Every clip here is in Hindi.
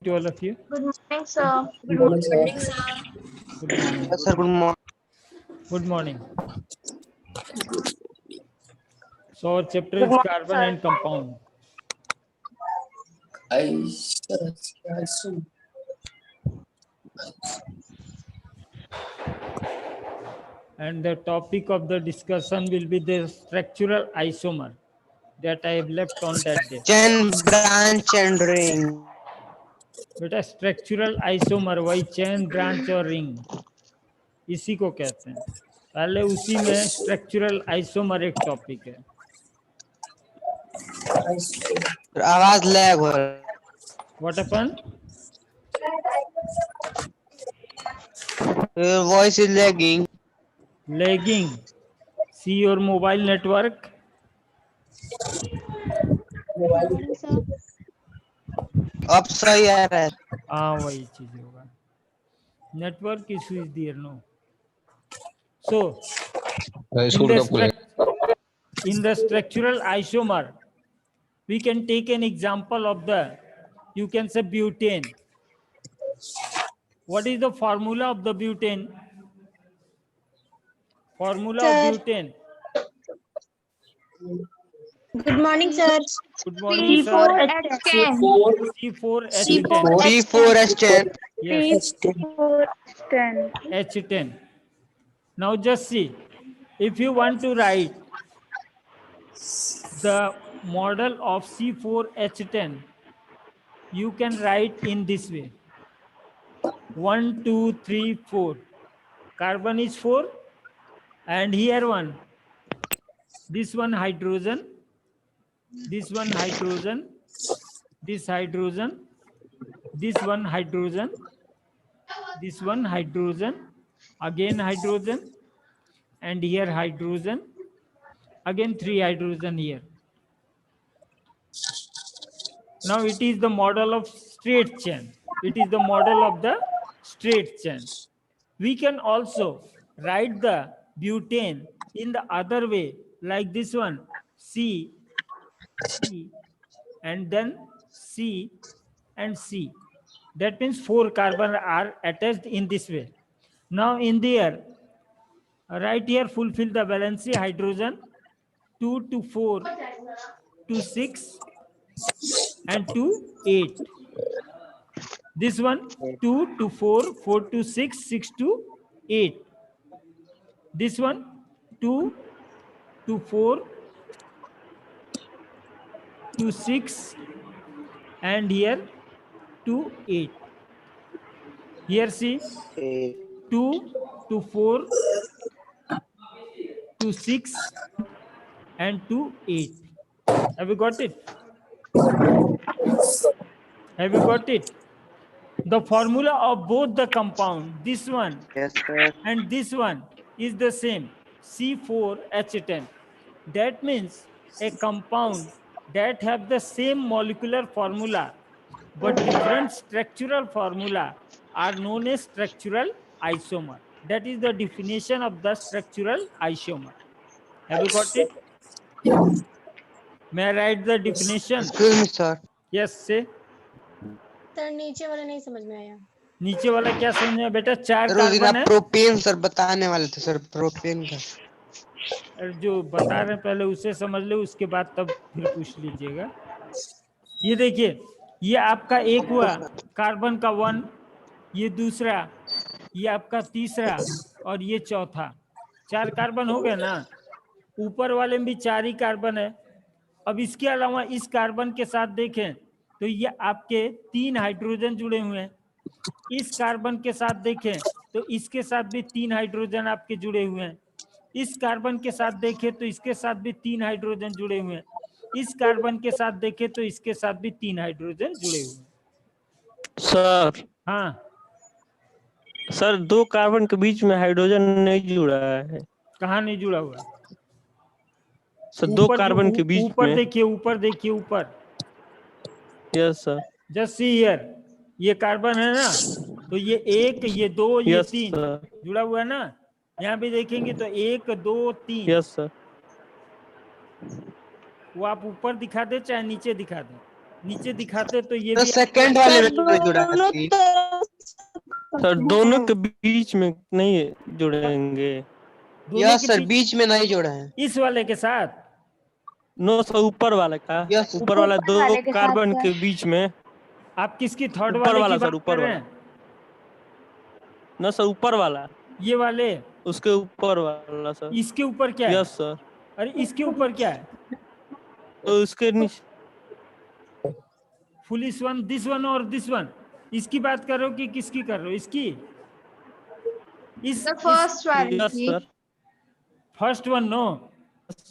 to all of you. Good morning, sir. Good morning, sir. Good morning. Yes, sir. Good morning. Good morning. So our chapter Good is morning, carbon sir. and compound. And the topic of the discussion will be the structural isomer that I have left on that day. Chain, branch, and ring. बेटा स्ट्रक्चरल आइसोमर वही चेन ब्रांच और रिंग इसी को कहते हैं. पहले उसी में स्ट्रक्चरल आइसोमर एक टॉपिक है. आवाज लैग हो रहा है. What happened? Your voice is lagging. Lagging. See your mobile network. Good morning, sir. अब सही आ रहा है. हाँ वही चीज होगा. Network issue is there, no. So in the structural isomer, we can take an example of the, you can say butane. What is the formula of the butane? Formula Sir. of butane. Good morning, sir. Good morning, sir. C4H10. C4H10. C4H10. Yes, C4H10. H10. Now just see, if you want to write the model of C4H10, you can write in this way. 1, 2, 3, 4. Carbon is 4, and here one. This one hydrogen, this one hydrogen, this hydrogen, this one hydrogen, this one hydrogen, again hydrogen, and here hydrogen, again 3 hydrogen here. Now it is the model of straight chain. It is the model of the straight chain. We can also write the butane in the other way, like this one, C, C, and then C and C. That means 4 carbon are attached in this way. Now in there, right here fulfill the valency hydrogen 2 to 4 to 6 and to 8. This one 2 to 4, 4 to 6, 6 to 8. This one 2 to 4 to 6 and here to 8. Here see 2 to 4 to 6 and to 8. Have you got it? Have you got it? The formula of both the compound, this one Yes, sir. and this one, is the same, C4H10. That means a compound that have the same molecular formula but different structural formula are known as structural isomer. That is the definition of the structural isomer. Have you got it? May I write the definition? Excuse me, sir. Yes, say. Sir नीचे वाला नहीं समझ में आया. नीचे वाला क्या समझ में बेटा? 4 सर उस दिन कार्बन आप है. प्रोपेन सर बताने वाले थे सर, प्रोपेन का. जो बता रहे हैं पहले उसे समझ ले, उसके बाद तब फिर पूछ लीजिएगा. ये देखिए, ये आपका एक हुआ कार्बन का 1, ये दूसरा, ये आपका तीसरा और ये चौथा. 4 कार्बन हो गए ना. ऊपर वाले में भी 4 ही कार्बन है. अब इसके अलावा इस कार्बन के साथ देखें तो ये आपके 3 हाइड्रोजन जुड़े हुए हैं. इस कार्बन के साथ देखें तो इसके साथ भी 3 हाइड्रोजन आपके जुड़े हुए हैं. इस कार्बन के साथ देखें तो इसके साथ भी 3 हाइड्रोजन जुड़े हुए हैं. इस कार्बन के साथ देखें तो इसके साथ भी 3 हाइड्रोजन जुड़े हुए हैं. सर हाँ सर 2 कार्बन के बीच में हाइड्रोजन नहीं जुड़ा है. कहाँ नहीं जुड़ा हुआ है? सर 2 कार्बन के बीच ऊपर में. देखिए, ऊपर देखिए, ऊपर. Yes sir. Just see here, ये कार्बन है ना, तो ये 1, ये 2, ये यस 3 सर. जुड़ा हुआ है ना. यहाँ भी देखेंगे तो 1, 2, 3. Yes sir. वो आप ऊपर दिखा दे चाहे नीचे दिखा दे. नीचे दिखाते तो ये तो भी सेकंड वाले में क्यों जुड़ा है दोनों C? तरफ सर दोनों के बीच में नहीं जुड़ेंगे। दोनों यस के सर, बीच बीच में नहीं जुड़ा है। इस वाले के साथ। नो सर, ऊपर वाला का, यस ऊपर वाला ऊपर दो वाले के साथ कार्बन सर। के बीच में। आप किसकी थर्ड ऊपर वाले वाला की सर, बात ऊपर कर रहे वाला। हैं? ना सर, ऊपर वाला, ये वाले उसके ऊपर वाला सर। इसके ऊपर क्या है? Yes sir. अरे इसके ऊपर क्या है? तो उसके नीचे फुलिश वन, दिस वन और दिस वन, इसकी बात कर रहे हो कि किसकी कर रहे हो? इसकी इस The first one. Yes sir. First one no,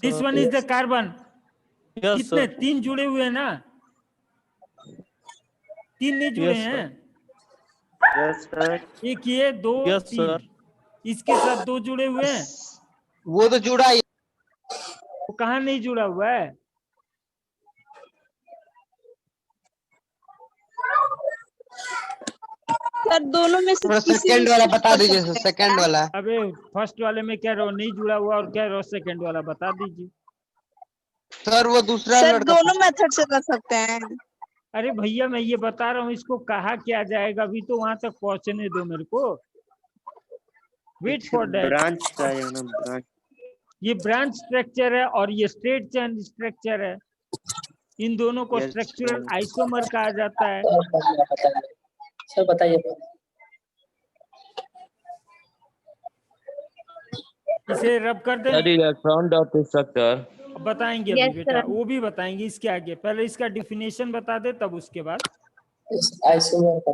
this one is the carbon. Yes कितने? सर। 3 जुड़े हुए हैं ना? 3 नहीं जुड़े यस हैं? Yes sir. एक ये, 2, यस 3, सर। इसके साथ 2 जुड़े हुए हैं। वो तो जुड़ा ही। वो कहाँ नहीं जुड़ा हुआ है? सर दोनों में से किसी सेकंड वाला बता दीजिए सर, सेकंड वाला। अबे फर्स्ट वाले में कह रहे हो नहीं जुड़ा हुआ, और कह रहे हो सेकंड वाला बता दीजिए। सर वो दूसरा सर लड़का दोनों मेथड से कर सकते हैं। अरे भैया मैं ये बता रहा हूँ, इसको कहा क्या जाएगा, अभी तो वहां तक पहुंचने दो मेरे को। Wait for that. ब्रांच का है ना, ब्रांच। ये ब्रांच स्ट्रक्चर है और ये स्ट्रेट चेन स्ट्रक्चर है। इन दोनों को Yes, स्ट्रक्चरल sir. आइसोमर कहा जाता है। सर बताइए। इसे रब कर दें। That is electron dot structure. बताएंगे अभी Yes, बेटा, sir. वो भी बताएंगे इसके आगे। पहले इसका डिफिनेशन बता दे, तब उसके बाद आइसोमर का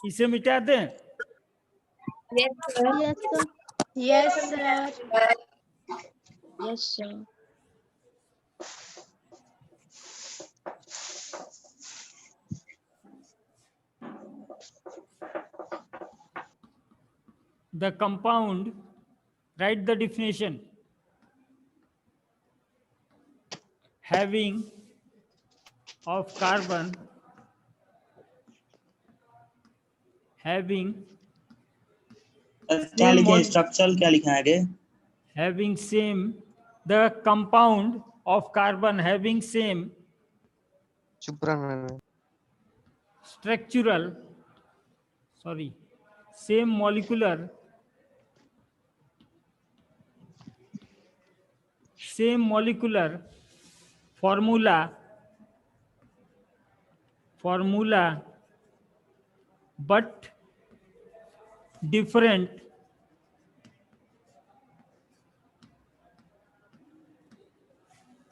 इसे मिटा दें। Yes, sir. Yes, sir. Yes, sir. The compound, write the definition. Having of carbon, having क्या लिखे हैं? स्ट्रक्चरल क्या लिखा है आगे? having same, the compound of carbon having same चुप रहना। structural, sorry, same molecular formula but different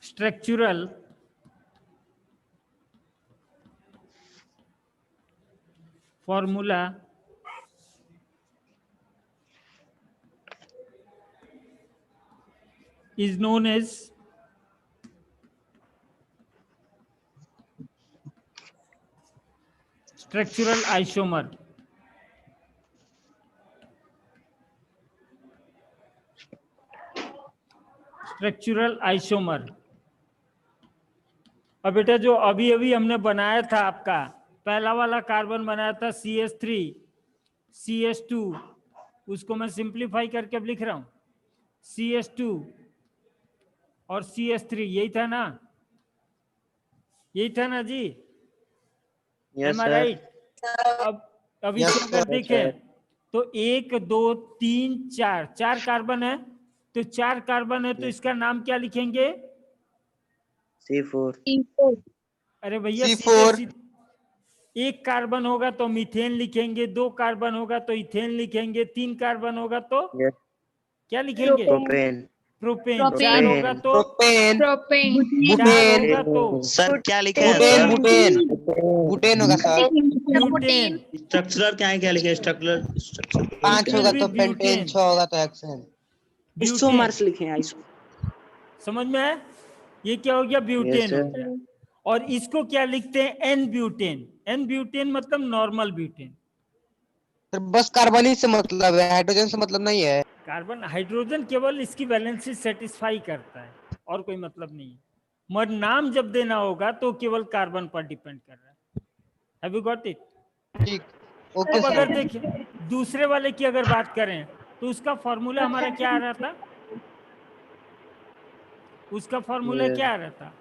structural formula is known as structural isomer. Structural isomer. अब बेटा जो अभी अभी हमने बनाया था, आपका पहला वाला कार्बन बनाया था CH3 CH2, उसको मैं सिंप्लीफाई करके अब लिख रहा हूं CH2 और CH3, यही था ना? यही था ना जी? Yes, Am I sir. right? अब Yes, इसे अगर sir. देखें तो 1 2 3 4 कार्बन है, तो 4 कार्बन है, तो इसका नाम क्या लिखेंगे? C4. अरे भैया C4. एक कार्बन होगा तो मीथेन लिखेंगे, 2 कार्बन होगा तो इथेन लिखेंगे, 3 कार्बन होगा तो Yes. क्या लिखेंगे? Propane. प्रोपेन। प्रोपेन। 4 होगा तो प्रोपेन, Propane. 4 बुटेन, होगा तो सर क्या लिखे हैं बुटेन, सर? बुटेन, बुटेन होगा सर। ब्यूटेन। स्ट्रक्चरल क्या है, क्या लिखे हैं? स्ट्रक्चर 5 होगा तो भी पेंटेन, ब्यूटेन। 6 होगा तो हेक्सेन। आइसोमर्स लिखे हैं आइसो। समझ में आया? ये क्या हो गया? ब्यूटेन Yes, हो sir. गया। और इसको क्या लिखते हैं? N butane. एन ब्यूटेन मतलब नॉर्मल ब्यूटेन। सर बस कार्बन ही से मतलब है, हाइड्रोजन से मतलब नहीं है। कार्बन हाइड्रोजन केवल इसकी वैलेंसी सेटिस्फाई करता है, और कोई मतलब नहीं है। मगर नाम जब देना होगा तो केवल कार्बन पर डिपेंड कर रहा है। Have you got it? ठीक, ओके अब अगर सर। देखें दूसरे वाले की अगर बात करें तो उसका फॉर्मूला हमारा क्या आ रहा था? उसका फॉर्मूला Yes. क्या आ रहा था?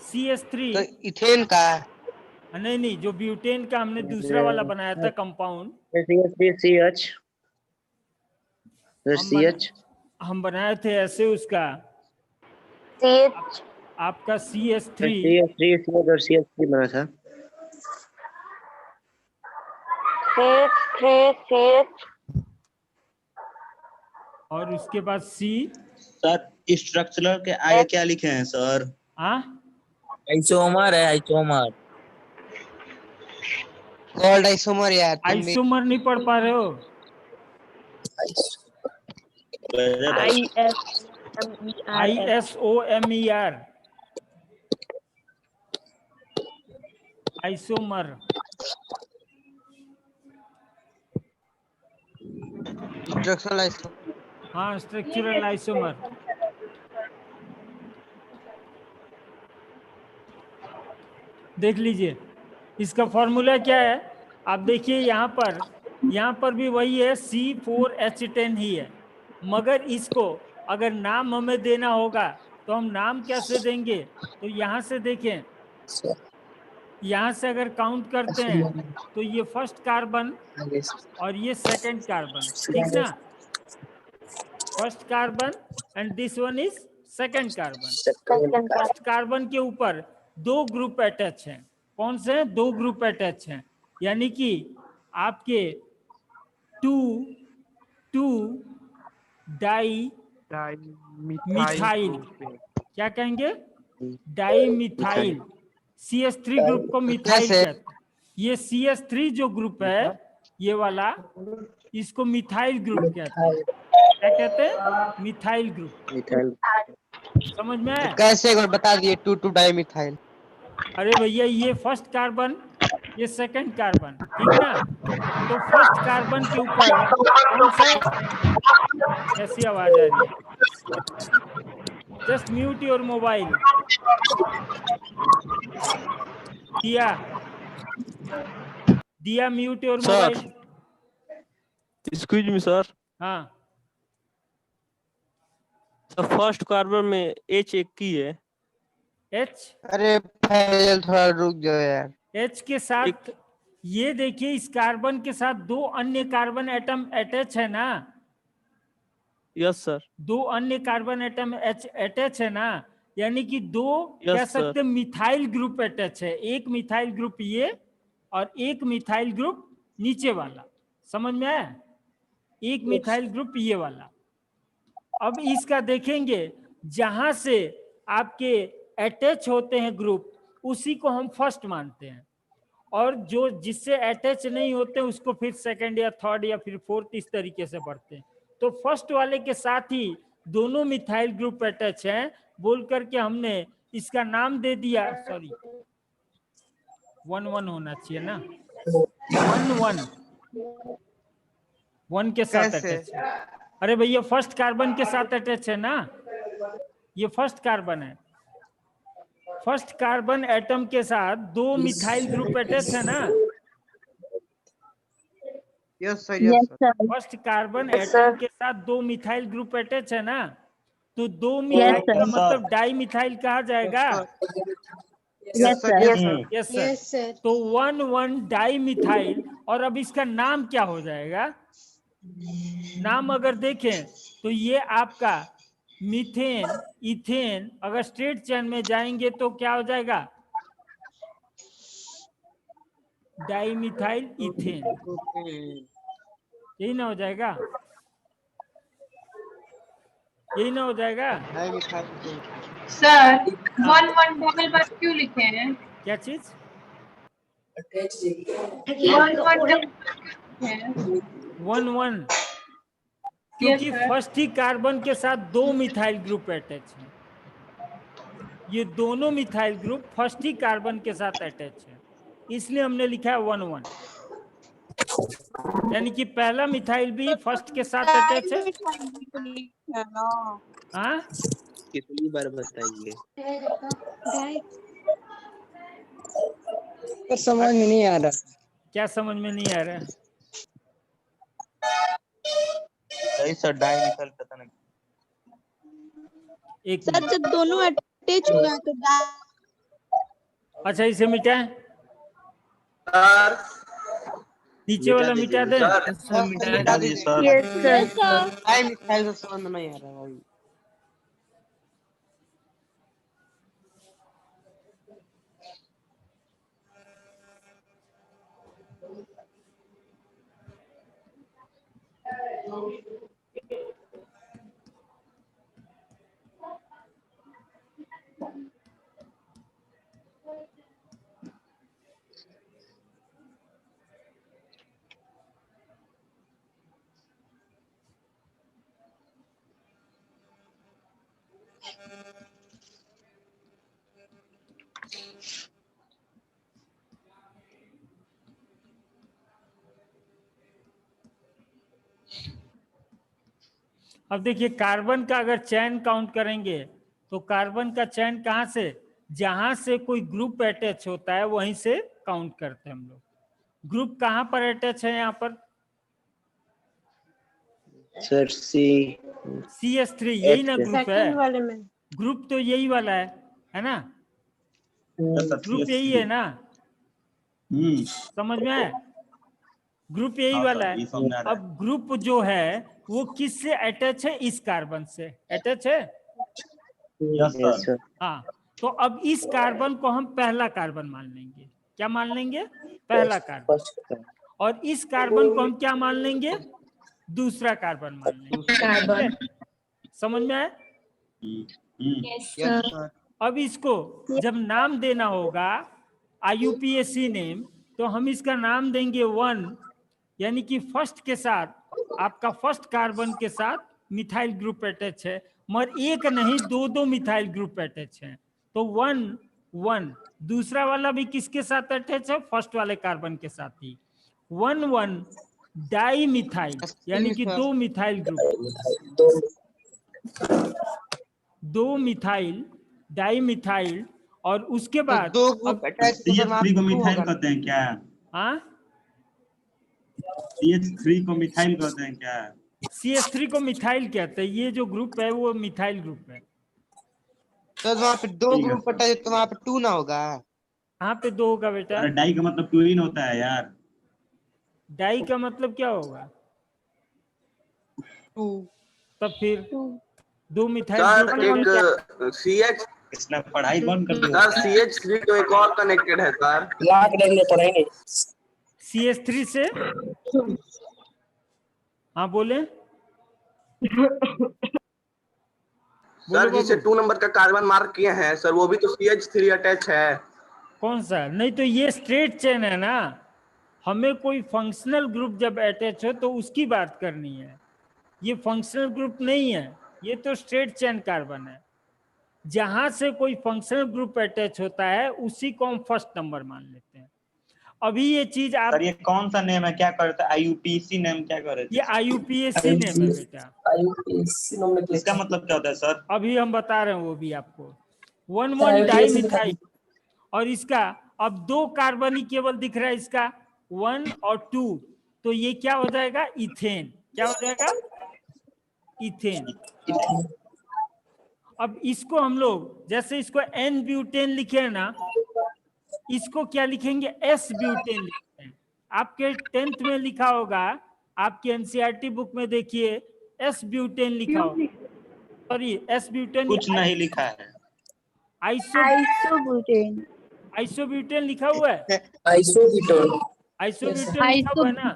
CH3 तो इथेन का नहीं, जो ब्यूटेन का हमने दूसरा वाला बनाया था कंपाउंड, CH हम बनाए थे ऐसे उसका आपका CH3 और CH3 बना था। और उसके बाद C। सर स्ट्रक्चरल के आगे क्या लिखे हैं सर? हाँ, आइसोमर है, आइसोमर। गोल्ड आइसोमर यार तुम भी। आइसोमर नहीं पढ़ पा रहे हो? ISOMER, isomer. Structural isomer. हाँ, स्ट्रक्चरल आइसोमर। देख लीजिए इसका फॉर्मूला क्या है। आप देखिए यहाँ पर भी वही है, C4H10 ही है, मगर इसको अगर नाम हमें देना होगा तो हम नाम कैसे देंगे? तो यहाँ से देखें, यहाँ से अगर काउंट करते हैं तो ये फर्स्ट कार्बन और ये सेकंड कार्बन, ठीक ना? First carbon and this one is second carbon. First carbon के ऊपर 2 ग्रुप अटैच हैं। कौन से? 2 ग्रुप अटैच हैं, यानी कि आपके 2 डाई मिथाइल, क्या कहेंगे? Di methyl. CH3 ग्रुप को मिथाइल कैसे? कहते हैं। ये CH3 जो ग्रुप है ये वाला, इसको मिथाइल ग्रुप कहते हैं। क्या कहते हैं? Methyl group. समझ में आया? कैसे एक बार बता दिए। 2 डाई मिथाइल। अरे भैया ये फर्स्ट कार्बन, ये सेकंड कार्बन, ठीक ना? तो फर्स्ट कार्बन के ऊपर कौन सा? ऐसी आवाज आ रही है। Just mute your mobile. दिया mute your mobile. Excuse me sir. हाँ, सर फर्स्ट कार्बन में H एक की है। H अरे फैजल थोड़ा रुक जाओ यार। H के साथ ये देखिए, इस कार्बन के साथ 2 अन्य कार्बन एटम अटैच है ना? Yes sir. 2 अन्य कार्बन एटम अटैच है ना, यानी कि 2 Yes, कह sir. सकते मिथाइल ग्रुप अटैच है। एक मिथाइल ग्रुप ये और एक मिथाइल ग्रुप नीचे वाला। समझ में आया? एक मिथाइल ग्रुप ये वाला। अब इसका देखेंगे, जहां से आपके अटैच होते हैं ग्रुप, उसी को हम फर्स्ट मानते हैं, और जो जिससे अटैच नहीं होते उसको फिर सेकंड या थर्ड या फिर फोर्थ, इस तरीके से पढ़ते हैं। तो फर्स्ट वाले के साथ ही दोनों मिथाइल ग्रुप अटैच हैं बोल करके हमने इसका नाम दे दिया। सॉरी, 1 होना चाहिए ना? 1 के साथ कैसे? अटैच है। अरे भैया फर्स्ट कार्बन के साथ अटैच है ना? ये फर्स्ट कार्बन है। फर्स्ट कार्बन एटम के साथ 2 मिथाइल ग्रुप अटैच है ना? Yes sir, yes sir. First carbon atom के साथ 2 मिथाइल ग्रुप अटैच है ना? तो 2 मिथाइल का मतलब डाई मिथाइल कहा जाएगा। Yes sir, yes sir. Yes sir. तो 1 डाई मिथाइल, और अब इसका नाम क्या हो जाएगा? नाम अगर देखें तो ये आपका मीथेन, इथेन, अगर स्ट्रेट चेन में जाएंगे तो क्या हो जाएगा? Di methyl ethane. यही ना हो जाएगा? यही ना हो जाएगा? Di methyl. सर 1 डबल बार क्यों लिखे हैं? क्या चीज? 1 क्योंकि फर्स्ट ही कार्बन के साथ 2 मिथाइल ग्रुप अटैच है। ये दोनों मिथाइल ग्रुप फर्स्ट ही कार्बन के साथ अटैच है, इसलिए हमने लिखा है 1 यानी कि पहला मिथाइल भी फर्स्ट के साथ अटैच है। हाँ, कितनी बार बताइए? समझ में नहीं आ रहा। क्या समझ में नहीं आ रहा है? सही सर, डाई मिथाइल पता नहीं। एक सर जब दोनों अटैच हुआ तो अच्छा इसे मिटाएं, नीचे वाला मिटा दें। सर मिटा दीजिए दीजिए। Sir. Yes sir time missile से समझ नहीं आ रहा है। अब देखिए कार्बन का अगर चैन काउंट करेंगे तो कार्बन का चैन कहाँ से, जहां से कोई ग्रुप अटैच होता है वहीं से काउंट करते हैं हम लोग। ग्रुप कहाँ पर अटैच है यहाँ पर? सर सी CH3 यही ना ग्रुप है, सेकंड वाले में। ग्रुप तो यही वाला है ना, ग्रुप यही है ना, समझ में आया? ग्रुप यही वाला है। अब ग्रुप जो है वो किससे अटैच है? इस कार्बन से अटैच है। Yes sir. हाँ, तो अब इस कार्बन को हम पहला कार्बन मान लेंगे। क्या मान लेंगे? पहला कार्बन। फर्स्ट और इस कार्बन को हम क्या मान लेंगे? दूसरा कार्बन मान लेंगे। कार्बन। समझ में आया? Yes yes sir. अब इसको जब नाम देना होगा IUPAC नेम, तो हम इसका नाम देंगे 1, यानी कि फर्स्ट के साथ, आपका फर्स्ट कार्बन के साथ मिथाइल ग्रुप अटैच है, मगर एक नहीं दो मिथाइल ग्रुप अटैच हैं। तो 1 1, दूसरा वाला भी किसके साथ अटैच है? फर्स्ट वाले कार्बन के साथ ही। 1 1 डाई मिथाइल, यानी कि दो मिथाइल ग्रुप, दो मिथाइल डाई मिथाइल। और उसके बाद दो ग्रुप अटैच CH3 को मिथाइल कहते हैं क्या? हाँ, CH3 को मिथाइल कहते हैं क्या? CH3 को मिथाइल कहते हैं। ये जो ग्रुप है वो मिथाइल ग्रुप है। तो वहाँ पे दो ग्रुप अटैच तो वहाँ पे 2 ना होगा? कहाँ पे 2 होगा बेटा? अरे डाई का मतलब ट्विन होता है यार। डाई का मतलब क्या होगा? 2। तब फिर 2 मिथाइल सर ग्रुप एक CH इसने पढ़ाई बंद कर दिया। सर CH3 तो एक और कनेक्टेड है सर। लाख देंगे पढ़ाएंगे। CH3 से। हाँ बोले सर जिसे बाबू। 2 नंबर का कार्बन मार्क किए हैं सर, वो भी तो CH3 अटैच है। कौन सा? नहीं तो ये स्ट्रेट चेन है ना, हमें कोई फंक्शनल ग्रुप जब अटैच हो तो उसकी बात करनी है। ये फंक्शनल ग्रुप नहीं है, ये तो स्ट्रेट चेन कार्बन है। जहां से कोई फंक्शनल ग्रुप अटैच होता है उसी को हम फर्स्ट नंबर मान लेते हैं। अभी ये चीज आप, सर ये कौन सा नेम है, क्या करते हैं? IUPAC नेम क्या कर रहे थे? ये IUPAC नेम है बेटा। इसका मतलब क्या होता है सर? अभी हम बता रहे हैं वो भी आपको। 1 1 डाई मिथाइल, और इसका अब 2 कार्बन ही केवल दिख रहा है, इसका 1 और 2, तो ये क्या हो जाएगा? इथेन। क्या हो जाएगा? इथेन। अब इसको हम लोग जैसे इसको N ब्यूटेन लिखे हैं ना, इसको क्या लिखेंगे? S ब्यूटेन लिखते हैं। आपके 10th में लिखा होगा, आपके NCERT बुक में देखिए S ब्यूटेन लिखा होगा। सॉरी, S ब्यूटेन कुछ नहीं लिखा है। आइसोब्यूटेन। आइसोब्यूटेन लिखा हुआ है। आइसोब्यूटेन। आइसोब्यूटेन लिखा हुआ है ना,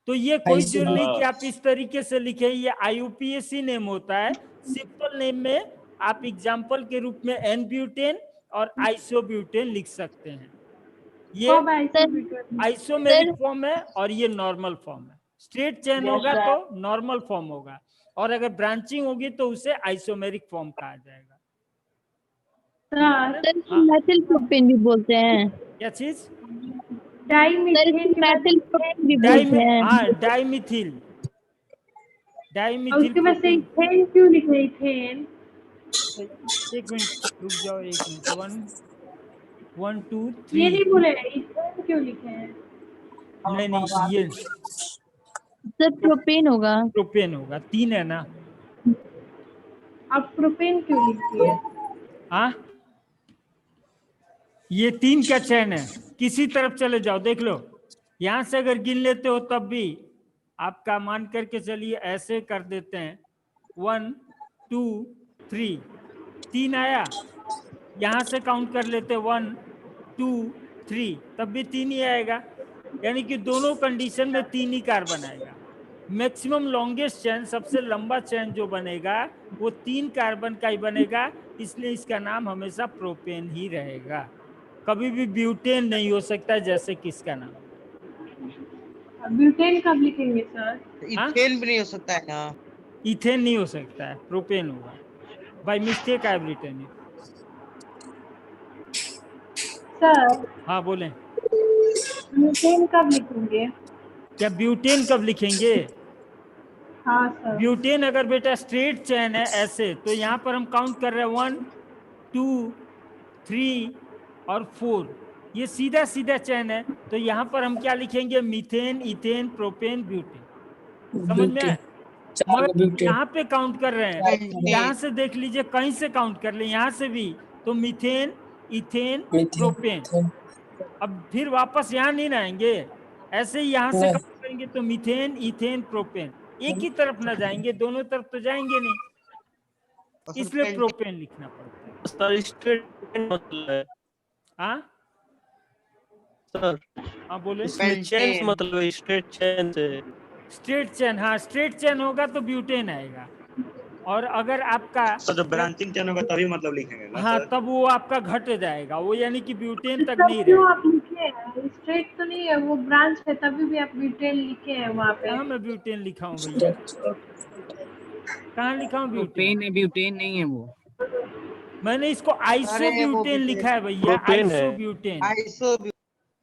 तो ये कोई जरूरी नहीं कि आप इस तरीके से लिखें। ये IUPAC नेम होता है। सिंपल नेम में आप एग्जाम्पल के रूप में N ब्यूटेन और आइसोब्यूटेन लिख सकते हैं। ये आइसोमेरिक फॉर्म है और ये नॉर्मल फॉर्म है। स्ट्रेट चेन होगा तो नॉर्मल फॉर्म होगा, और अगर ब्रांचिंग होगी तो उसे आइसोमेरिक फॉर्म कहा जाएगा। मैथिल प्रोपेन भी बोलते हैं। क्या चीज? मैथिल प्रोपेन भी बोलते हैं। हाँ, डाइमिथिल। डाइमिथिल उसके बाद से इथेन क्यों लिखे? इथेन। एक मिनट रुक जाओ, एक मिनट। 1 2 ये 3। नहीं बोले इथेन क्यों लिखे हैं? नहीं, ये सर प्रोपेन होगा। प्रोपेन होगा। 3 है ना। आप प्रोपेन क्यों लिखिए? हाँ, ये 3 का चेन है, किसी तरफ चले जाओ देख लो, यहां से अगर गिन लेते हो तब भी आपका मान करके चलिए ऐसे कर देते हैं 1 2 3, 3 आया, यहां से काउंट कर लेते 1 2 3, तब भी 3 ही आएगा, यानी कि दोनों कंडीशन में 3 ही कार्बन आएगा। मैक्सिमम लॉन्गेस्ट चेन, सबसे लंबा चेन जो बनेगा वो 3 कार्बन का ही बनेगा, इसलिए इसका नाम हमेशा प्रोपेन ही रहेगा, कभी भी ब्यूटेन नहीं हो सकता जैसे किसका नाम। ब्यूटेन कब लिखेंगे सर? इथेन भी नहीं हो सकता है ना, इथेन नहीं हो सकता है, प्रोपेन होगा, by mistake I have written it. Sir हाँ बोलें, ब्यूटेन कब लिखेंगे? क्या ब्यूटेन कब लिखेंगे? हाँ सर। ब्यूटेन अगर बेटा स्ट्रेट चेन है ऐसे, तो यहाँ पर हम काउंट कर रहे हैं 1 2 3 और 4, ये सीधा सीधा चेन है, तो यहाँ पर हम क्या लिखेंगे? Methane, ethane, propane, butane. समझ में आया? मगर यहाँ पे काउंट कर रहे हैं, यहाँ से देख लीजिए, कहीं से काउंट कर ले, यहाँ से भी, तो मीथेन, इथेन, प्रोपेन। अब फिर वापस यहाँ नहीं आएंगे, ऐसे ही यहाँ से काउंट करेंगे तो मीथेन, इथेन, प्रोपेन, एक ही तरफ ना जाएंगे, दोनों तरफ तो जाएंगे नहीं, इसलिए प्रोपेन लिखना पड़ता है। सर स्ट्रेट मतलब है, हाँ सर हाँ बोले, इसमें चेन मतलब है, स्ट्रेट चेन से। स्ट्रेट चेन, हाँ स्ट्रेट चेन होगा तो ब्यूटेन आएगा, और अगर आपका सर जब ब्रांचिंग चेन होगा तभी मतलब लिखेंगे ना हाँ सर? तब वो आपका घट जाएगा, वो यानी कि ब्यूटेन तक तब नहीं क्यों रहेगा। आप लिखे हैं? स्ट्रेट तो नहीं है, वो ब्रांच है, तभी भी आप ब्यूटेन लिखे हैं वहाँ पे। कहाँ मैं ब्यूटेन लिखा हूँ भैया, कहाँ लिखा हूँ ब्यूटेन? ब्यूटेन नहीं है वो, मैंने इसको आइसो ब्यूटेन लिखा है भैया, प्रोपेन है। आइसो ब्यूटेन, आइसो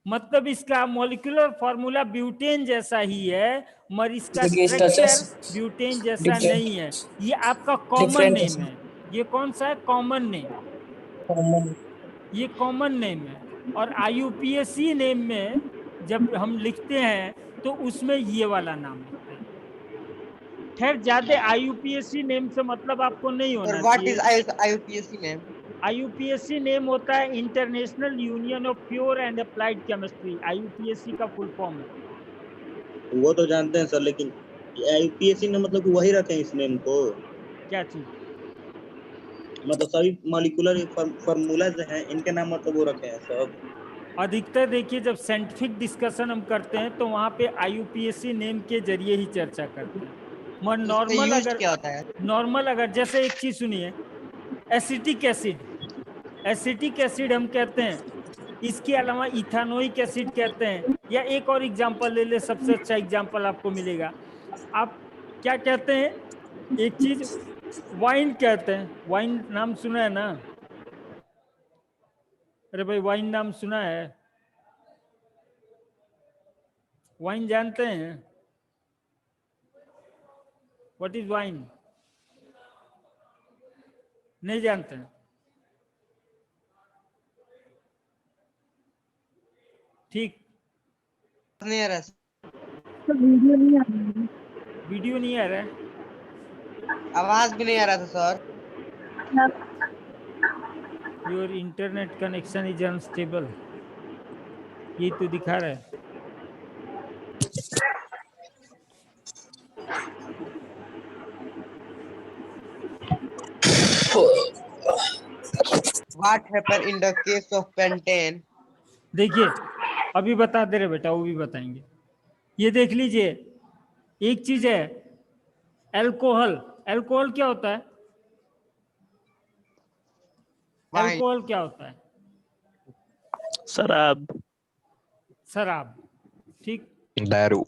मतलब इसका मॉलिक्यूलर फॉर्मूला ब्यूटेन जैसा ही है, मगर इसका देखिए, स्ट्रक्चर structures ब्यूटेन जैसा different. नहीं है, ये आपका कॉमन Different नेम है। ये कौन सा है? कॉमन नेम, ये कॉमन नेम है, और IUPAC नेम में जब हम लिखते हैं तो उसमें ये वाला नाम लिखते हैं। खैर ज्यादा IUPAC नेम से मतलब आपको नहीं होना व्हाट इज चाहिए। आईयूपीएससी नेम? IUPAC नेम होता है international union of pure and applied chemistry, IUPAC का फुल फॉर्म है। वो तो जानते हैं सर, लेकिन यूपीएससी ने मतलब कि वही रखे हैं इस नेम को, क्या चीज? मतलब सभी मॉलिक्यूलर फार्मूला जो हैं इनके नाम मतलब वो रखे हैं सब। अधिकतर देखिए जब साइंटिफिक डिस्कशन हम करते हैं तो वहाँ पे IUPAC नेम के जरिए ही चर्चा करते हैं, मगर नॉर्मल अगर क्या होता है? नॉर्मल अगर जैसे एक चीज सुनिए, एसिटिक एसिड, एसिटिक एसिड हम कहते हैं, इसके अलावा इथानोइक एसिड कहते हैं, या एक और एग्जांपल ले ले, सबसे अच्छा एग्जांपल आपको मिलेगा, आप क्या कहते हैं, एक चीज वाइन कहते हैं, वाइन नाम सुना है ना? अरे भाई वाइन नाम सुना है? वाइन जानते हैं? What is wine? नहीं जानते हैं? ठीक, नहीं आ रहा, तो वीडियो नहीं आ रही है। वीडियो नहीं आ रहा है? आवाज भी नहीं आ रहा था sir. Your internet connection is unstable, ये तो दिखा रहा है। What happen in the case of pentane? देखिए अभी बता दे रहे बेटा, वो भी बताएंगे। ये देख लीजिए, एक चीज है अल्कोहल, अल्कोहल क्या होता है? अल्कोहल क्या होता है? शराब, शराब, ठीक, दारू।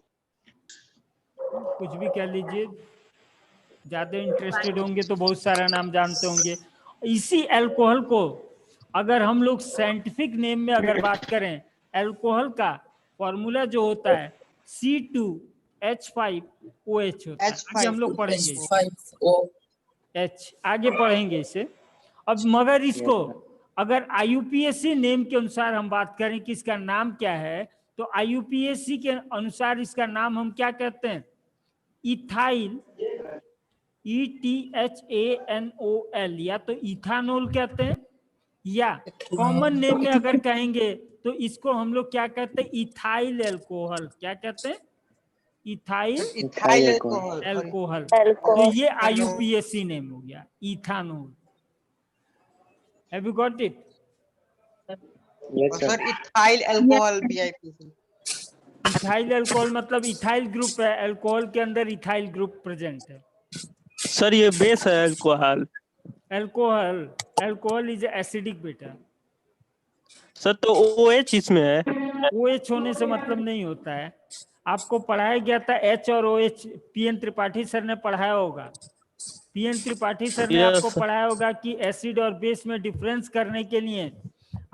कुछ भी कह लीजिए, ज्यादा इंटरेस्टेड होंगे तो बहुत सारा नाम जानते होंगे। इसी अल्कोहल को अगर हम लोग साइंटिफिक नेम में अगर बात करें, अल्कोहल का फॉर्मूला जो होता है C2H5OH होता है। आगे हम लोग पढ़ेंगे H, आगे पढ़ेंगे इसे। अब मगर इसको अगर IUPAC नेम के अनुसार हम बात करें कि इसका नाम क्या है, तो IUPAC के अनुसार इसका नाम हम क्या कहते हैं? इथाइल, ETHANOL, या तो इथानोल कहते हैं, या कॉमन नेम में अगर कहेंगे तो इसको हम लोग क्या कहते हैं, इथाइल अल्कोहल। क्या कहते हैं? Ethyl ethyl alcohol. अल्कोहल। तो ये IUPAC नेम हो गया, ethanol. Have you got it? Yes, sir. Sir ethyl alcohol BIPAC। Ethyl alcohol मतलब इथाइल ग्रुप है, अल्कोहल के अंदर इथाइल ग्रुप प्रेजेंट है। सर ये बेस है alcohol. Alcohol, alcohol is acidic बेटा। सर तो OH इसमें है। OH होने से मतलब नहीं होता है। आपको पढ़ाया गया था H और OH, PN त्रिपाठी सर ने पढ़ाया होगा। PN त्रिपाठी सर ने Yes, आपको sir. पढ़ाया होगा कि एसिड और बेस में डिफरेंस करने के लिए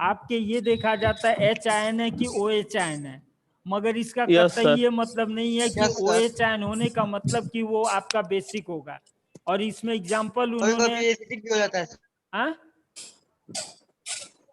आपके ये देखा जाता है H आयन है कि OH आयन है, मगर इसका Yes, कतई sir. ये मतलब नहीं है कि Yes, sir. OH आयन होने का मतलब कि वो आपका बेसिक होगा। और इसमें एग्जाम्पल कभी उन्होंने कभी एसिडिक भी हो जाता है। हाँ?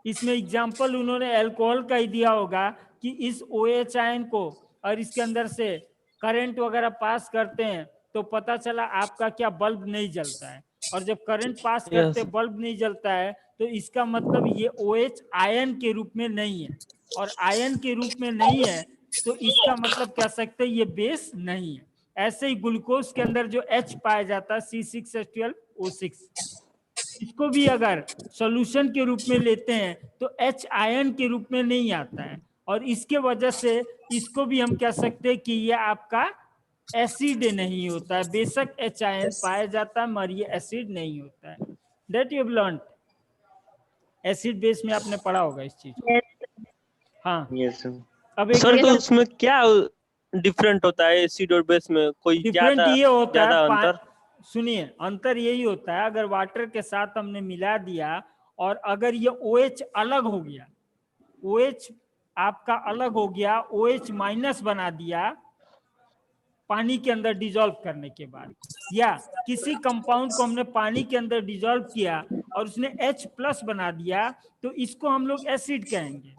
इसमें एग्जाम्पल उन्होंने अल्कोहल का ही दिया होगा कि इस OH आयन को और इसके अंदर से करंट वगैरह पास करते हैं तो पता चला आपका क्या बल्ब नहीं जलता है, और जब करंट पास करते Yes. बल्ब नहीं जलता है तो इसका मतलब ये OH आयन के रूप में नहीं है, और आयन के रूप में नहीं है तो इसका मतलब कह सकते हैं ये बेस नहीं है। ऐसे ही ग्लूकोज के अंदर जो H पाया जाता है C6H12O6, इसको भी अगर सॉल्यूशन के रूप में लेते हैं तो H आयन के रूप में नहीं आता है, और इसके वजह से इसको भी हम कह सकते हैं कि ये आपका एसिड नहीं होता है। बेशक H आयन पाया जाता है मगर ये एसिड नहीं होता है। That you have learn. Acid base में आपने पढ़ा होगा इस चीज को। हाँ, Yes, sir. अब एक सर तो ये उसमें क्या डिफरेंट होता है एसिड और बेस में? कोई डिफरेंट ज्यादा ये होता ज्यादा है अंतर? सुनिए, अंतर यही होता है अगर वाटर के साथ हमने मिला दिया और अगर ये OH अलग हो गया, OH आपका अलग हो गया, OH माइनस बना दिया पानी के अंदर डिजोल्व करने के बाद, या किसी कंपाउंड को हमने पानी के अंदर डिजोल्व किया और उसने H प्लस बना दिया, तो इसको हम लोग एसिड कहेंगे,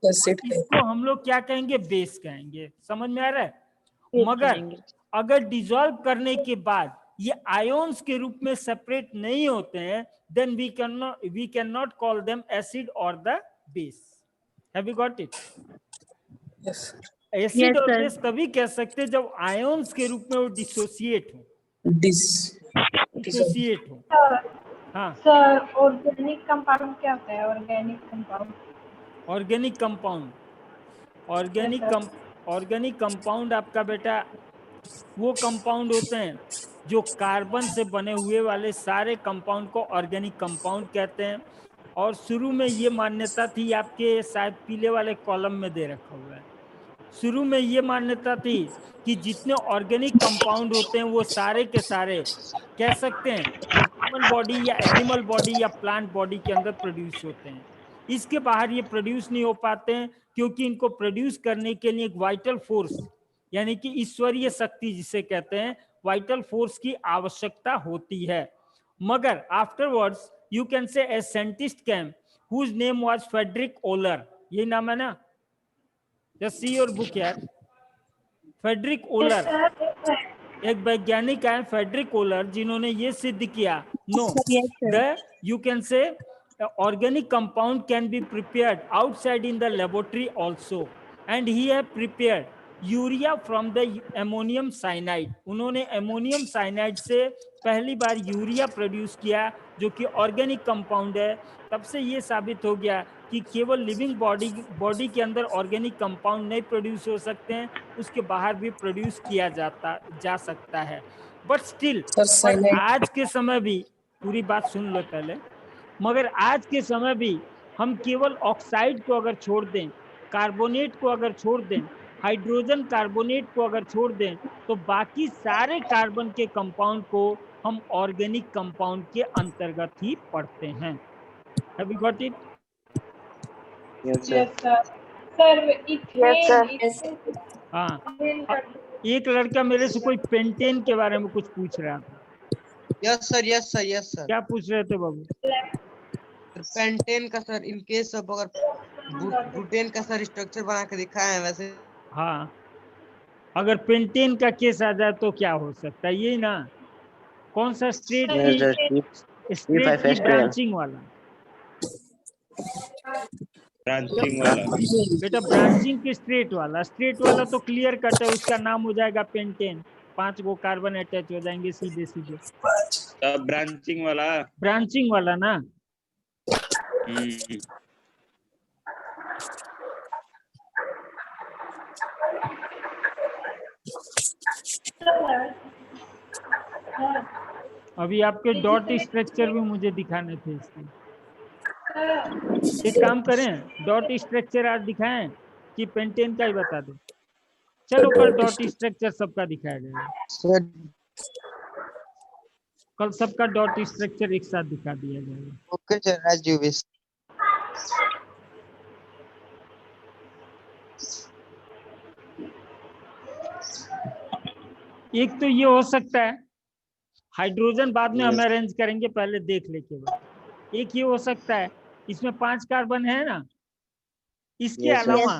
एसिड इसको हम लोग क्या कहेंगे, बेस कहेंगे। समझ में आ रहा है? मगर अगर डिजोल्व करने के बाद ये आयोन्स के रूप में सेपरेट नहीं होते हैं, then we can not call them acid और the base. Have you got it? Yes acid Yes, और sir. बेस तभी कह सकते हैं जब आयोन्स के रूप में वो डिसोसिएट हो, डिसोसिएट हो। हाँ, सर ऑर्गेनिक कंपाउंड क्या होता है? Organic compound organic compound, organic compound आपका बेटा वो कंपाउंड होते हैं जो कार्बन से बने हुए वाले सारे कंपाउंड को ऑर्गेनिक कंपाउंड कहते हैं। और शुरू में ये मान्यता थी, आपके शायद पीले वाले कॉलम में दे रखा हुआ है, शुरू में ये मान्यता थी कि जितने ऑर्गेनिक कंपाउंड होते हैं वो सारे के सारे कह सकते हैं वो ह्यूमन बॉडी या एनिमल बॉडी या प्लांट बॉडी के अंदर प्रोड्यूस होते हैं। इसके बाहर ये प्रोड्यूस नहीं हो पाते हैं क्योंकि इनको प्रोड्यूस करने के लिए एक वाइटल फोर्स यानी कि ईश्वरीय शक्ति जिसे कहते हैं वाइटल फोर्स की आवश्यकता होती है। मगर afterwards you can say a scientist came whose name was Frederick Wohler, यही नाम है ना? जस्ट सी योर बुक यार। फ्रेडरिक ओलर एक वैज्ञानिक है, फ्रेडरिक ओलर, जिन्होंने ये सिद्ध किया no Yes, sir. The you can say organic compound can be prepared outside in the laboratory also, and he have prepared urea from the ammonium cyanide. उन्होंने अमोनियम साइनाइड से पहली बार यूरिया प्रोड्यूस किया जो कि ऑर्गेनिक कंपाउंड है। तब से ये साबित हो गया कि केवल लिविंग बॉडी के अंदर ऑर्गेनिक कंपाउंड नहीं प्रोड्यूस हो सकते हैं, उसके बाहर भी प्रोड्यूस किया जा सकता है। बट स्टिल आज के समय भी, पूरी बात सुन लो पहले, मगर आज के समय भी हम केवल ऑक्साइड को अगर छोड़ दें, कार्बोनेट को अगर छोड़ दें, हाइड्रोजन कार्बोनेट को अगर छोड़ दें, तो बाकी सारे कार्बन के कंपाउंड को हम ऑर्गेनिक कंपाउंड के अंतर्गत ही पढ़ते हैं। Have you got it? Yes, sir. Sir ethane हाँ, एक लड़का मेरे से कोई पेंटेन के बारे में कुछ पूछ रहा था। Yes sir, yes sir, yes sir. क्या पूछ रहे थे बाबू? पेंटेन का सर इन केस ऑफ अगर ब्यूटेन का सर स्ट्रक्चर बना के दिखाया है वैसे। हाँ, अगर पेंटेन का केस आ जाए तो क्या हो सकता है, यही ना? कौन सा स्ट्रेट Yes, sir. की ब्रांचिंग वाला? ब्रांचिंग वाला। बेटा ब्रांचिंग के स्ट्रेट वाला तो क्लियर कट है, उसका नाम हो जाएगा पेंटेन। 5 गो कार्बन अटैच हो जाएंगे सीधे सीधे। तब ब्रांचिंग वाला ना। अभी आपके डॉट स्ट्रक्चर भी मुझे दिखाने थे इसके। एक काम करें, डॉट स्ट्रक्चर आज दिखाएं कि पेंटेन का ही बता दो। चलो कल डॉट स्ट्रक्चर सबका दिखाया जाएगा। कल सबका डॉट स्ट्रक्चर एक साथ दिखा दिया जाएगा। Okay sir, as you wish. एक तो ये हो सकता है, हाइड्रोजन बाद में हम अरेंज करेंगे, पहले देख ले के बाद। एक ये हो सकता है, इसमें 5 कार्बन है ना, इसके अलावा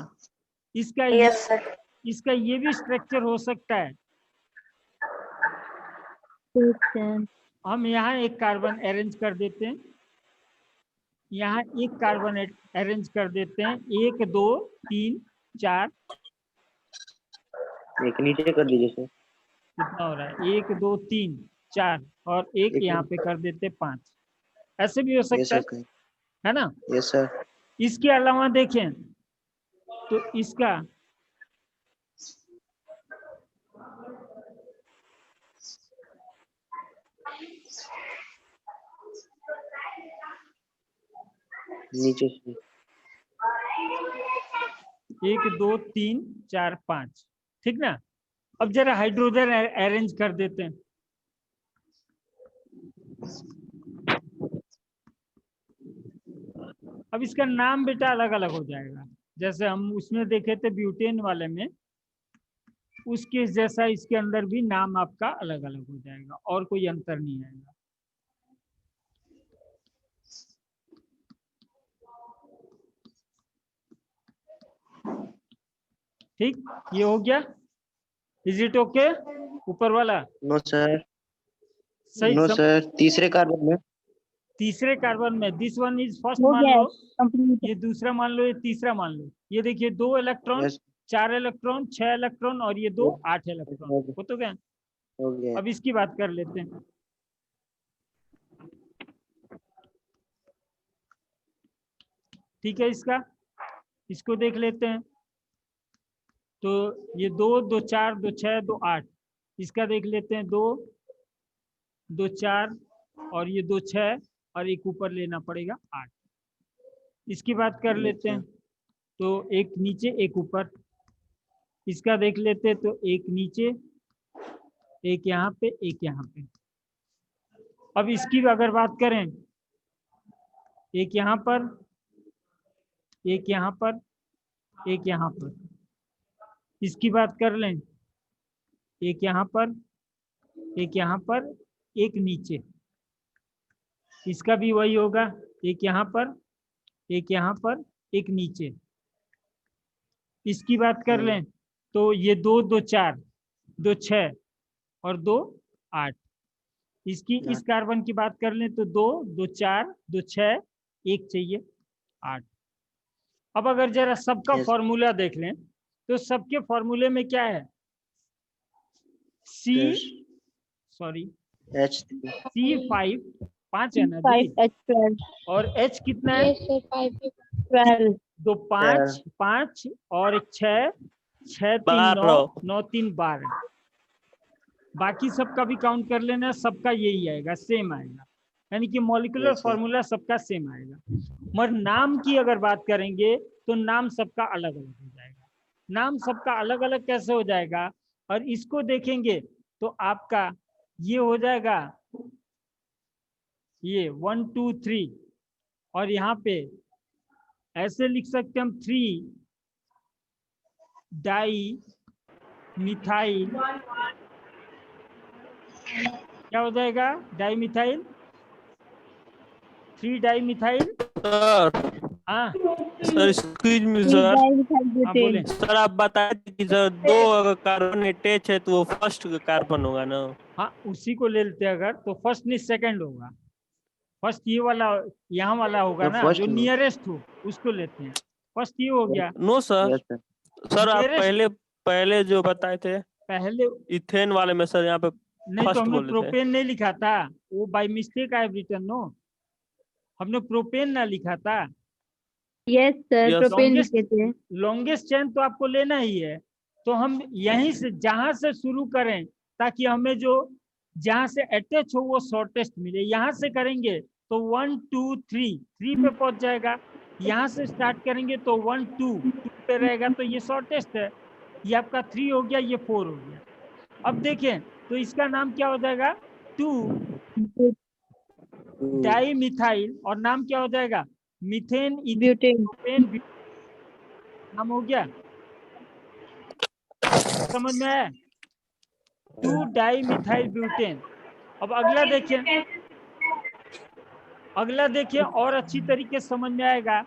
इसका ये भी स्ट्रक्चर हो सकता है। हम यहाँ एक कार्बन अरेंज कर देते हैं, यहाँ एक कार्बन अरेंज कर देते हैं। 1 2 3 4 एक नीचे कर दीजिए सर। कितना हो रहा है? 1 2 3 4 और एक यहाँ पे कर देते 5। ऐसे भी हो सकता है ना? Yes sir. इसके अलावा देखें तो इसका नीचे से 1 2 3 4 5, ठीक ना? अब जरा हाइड्रोजन अरेंज कर देते हैं। अब इसका नाम बेटा अलग अलग हो जाएगा, जैसे हम उसमें देखे थे ब्यूटेन वाले में, उसके जैसा इसके अंदर भी नाम आपका अलग अलग हो जाएगा और कोई अंतर नहीं आएगा। ठीक, ये हो गया। Is it okay? ऊपर वाला नो सर। सही नो सर। तीसरे कार्बन में दिस वन इज फर्स्ट मान लो, ये दूसरा मान लो, ये तीसरा मान लो। ये देखिए 2 इलेक्ट्रॉन, 4 इलेक्ट्रॉन, 6 इलेक्ट्रॉन और ये 2 8 इलेक्ट्रॉन हो तो क्या? अब इसकी बात कर लेते हैं। ठीक है, इसको देख लेते हैं। तो ये 2 2 4 2 6 2 8, इसका देख लेते हैं। 2 2 4 और ये 2 6 और एक ऊपर लेना पड़ेगा 8। इसकी बात कर लेते हैं, तो एक नीचे एक ऊपर। इसका देख लेते हैं, तो एक नीचे, एक यहाँ पे, एक यहाँ पे। अब इसकी अगर बात करें, एक यहाँ पर, एक यहाँ पर, एक यहाँ पर। इसकी बात कर लें, एक यहाँ पर, एक यहाँ पर, एक नीचे। इसका भी वही होगा, एक यहाँ पर, एक यहाँ पर, एक नीचे। इसकी बात कर लें तो ये 2 2 4 2 6 और 2 8। इसकी इस कार्बन की बात कर लें तो 2 2 4 2 6 1 चाहिए 8। अब अगर जरा सबका फॉर्मूला देख लें तो सबके फॉर्मूले में क्या है? C5 5 है ना जी? और H कितना है? 12। तो 5 5 और 6 6 3 9 9 3 12। बाकी सबका भी काउंट कर लेना, सबका यही आएगा, सेम आएगा। यानी कि मॉलिक्यूलर फॉर्मूला सबका सेम आएगा। मगर नाम की अगर बात करेंगे तो नाम सबका अलग अलग हो जाएगा। नाम सबका अलग अलग कैसे हो जाएगा? और इसको देखेंगे तो आपका ये हो जाएगा, ये 1 2 3 और यहाँ पे ऐसे लिख सकते हैं हम 3 डाई मिथाइल। क्या हो जाएगा? Di methyl, 3 di methyl. हाँ सर, एक्सक्यूज मी सर। बोले सर, आप बताए थे कि सर 2 अगर कार्बन अटैच है तो वो फर्स्ट कार्बन होगा ना? हाँ, उसी को ले लेते अगर तो फर्स्ट नहीं सेकंड होगा। फर्स्ट ये वाला यहाँ वाला होगा ना, जो नियरेस्ट हो उसको लेते हैं। फर्स्ट ये हो गया। नो सर, सर आप Nearest- पहले पहले जो बताए थे पहले इथेन वाले में सर यहाँ पे नहीं तो फर्स्ट हमने बोले थे। प्रोपेन नहीं लिखा था, वो by mistake I have written no, हमने प्रोपेन ना लिखा था। Yes sir, Yes. Propane Longest- लिखे थे। लॉन्गेस्ट चेन तो आपको लेना ही है, तो हम यहीं से जहां से शुरू करें ताकि हमें जो जहां से अटैच हो वो शॉर्टेस्ट मिले। यहां से करेंगे तो 1 2 3 पे पहुंच जाएगा, यहाँ से स्टार्ट करेंगे तो 1 2 पे रहेगा, तो ये शॉर्टेस्ट है। ये आपका 3 हो गया, ये 4 हो गया। अब देखें तो इसका नाम क्या हो जाएगा, 2 डाई मिथाइल, और नाम क्या हो जाएगा, मीथेन ब्यूटेन। प्रोपेन नाम हो गया। समझ में आया, 2 डाई मिथाइल ब्यूटेन। अब अगला देखिए, अगला देखिए और अच्छी तरीके से समझ में आएगा।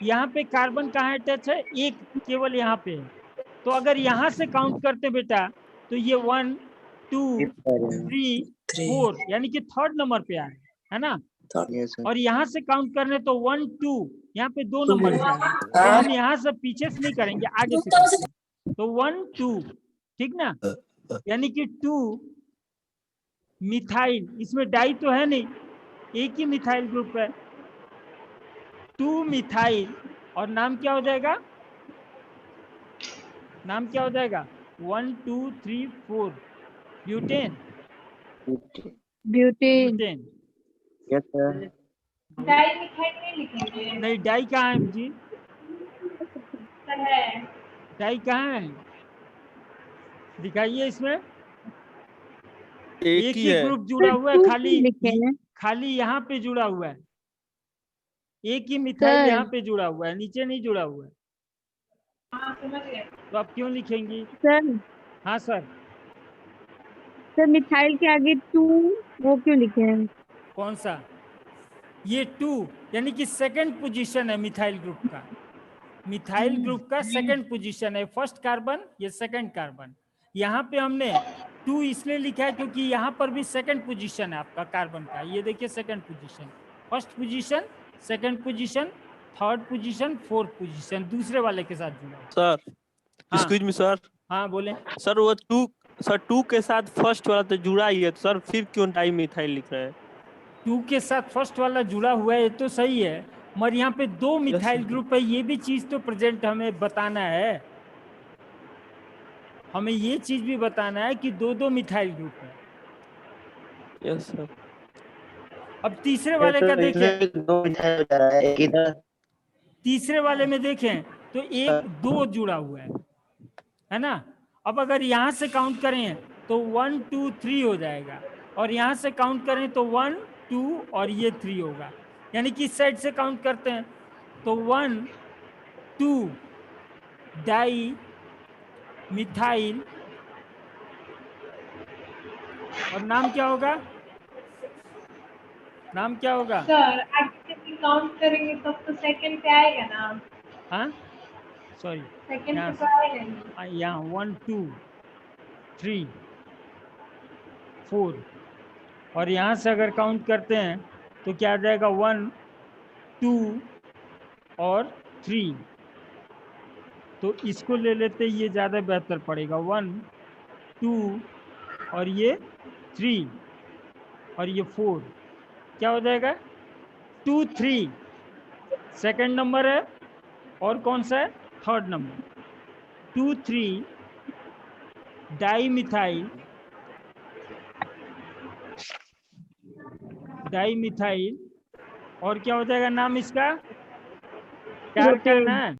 यहाँ पे कार्बन कहाँ अटैच है, एक केवल यहाँ पे है। तो अगर यहाँ से काउंट करते बेटा तो ये 1 2 3 4 यानी कि थर्ड नंबर पे आए, है ना। और यहाँ से काउंट करने तो 1 2 यहाँ पे 2 नंबर पे आएगा। तो हम यहाँ से पीछे से नहीं करेंगे, आगे से करेंगे। तो 1 2 ठीक ना, यानी कि 2 मिथाइल, इसमें डाई तो है नहीं, एक ही मिथाइल ग्रुप है, 2 मिथाइल, और नाम क्या हो जाएगा, नाम क्या हो जाएगा 1 2 3 4 butane. Butane. Butane di methyl नहीं लिखेंगे नहीं, डाई कहाँ है जी, सर है। डाई कहाँ है, दिखाइए। इसमें एक ही है। ग्रुप जुड़ा हुआ है, टू खाली लिखे हैं। खाली यहाँ पे जुड़ा हुआ है, एक ही मिथाइल सर। यहाँ पे जुड़ा हुआ है, नीचे नहीं जुड़ा हुआ है। हाँ समझ गए। तो आप क्यों लिखेंगी। सर हाँ सर, सर मिथाइल के आगे 2 वो क्यों लिखे हैं? कौन सा, ये 2 यानी कि सेकंड पोजीशन है मिथाइल ग्रुप का, मिथाइल ग्रुप का सेकंड पोजीशन है, फर्स्ट कार्बन ये सेकंड कार्बन। यहाँ पे हमने 2 इसलिए लिखा है क्योंकि यहाँ पर भी सेकंड पोजीशन है आपका कार्बन का। ये देखिए second position, first position, second position, third position, fourth position, दूसरे वाले के साथ जुड़ा है। सर हाँ। एक्सक्यूज मी सर, हाँ बोले। सर वो 2 के साथ फर्स्ट वाला तो जुड़ा ही है, तो सर फिर क्यों डाई मिथाइल लिख रहे हैं। 2 के साथ फर्स्ट वाला जुड़ा हुआ है, ये तो सही है, मगर यहाँ पे 2 मिथाइल ग्रुप है, ये भी चीज तो प्रेजेंट हमें बताना है, हमें ये चीज भी बताना है कि 2 मिथाइल ग्रुप है। Yes sir. अब तीसरे वाले का देखें, तीसरे वाले में देखें तो 1 2 जुड़ा हुआ है ना। अब अगर यहाँ से काउंट करें तो 1 2 3 हो जाएगा, और यहाँ से काउंट करें तो 1 2 और ये 3 होगा, यानी कि इस साइड से काउंट करते हैं तो 1 2 डाई मिथाइल, और नाम क्या होगा, नाम क्या होगा। सर आगे काउंट करेंगे तब तो सेकंड पे आएगा ना। हाँ सॉरी, सेकंड यहाँ पे तो आएगा नहीं। यहाँ 1 2 3 4, और यहाँ से अगर काउंट करते हैं तो क्या आ जाएगा 1 2 और 3। तो इसको ले लेते, ये ज़्यादा बेहतर पड़ेगा, 1 2 और ये 3 और ये 4, क्या हो जाएगा 2 3 सेकंड नंबर है, और कौन सा है थर्ड नंबर, 2 3 डाई मिथाइल, और क्या हो जाएगा नाम इसका, क्या करना है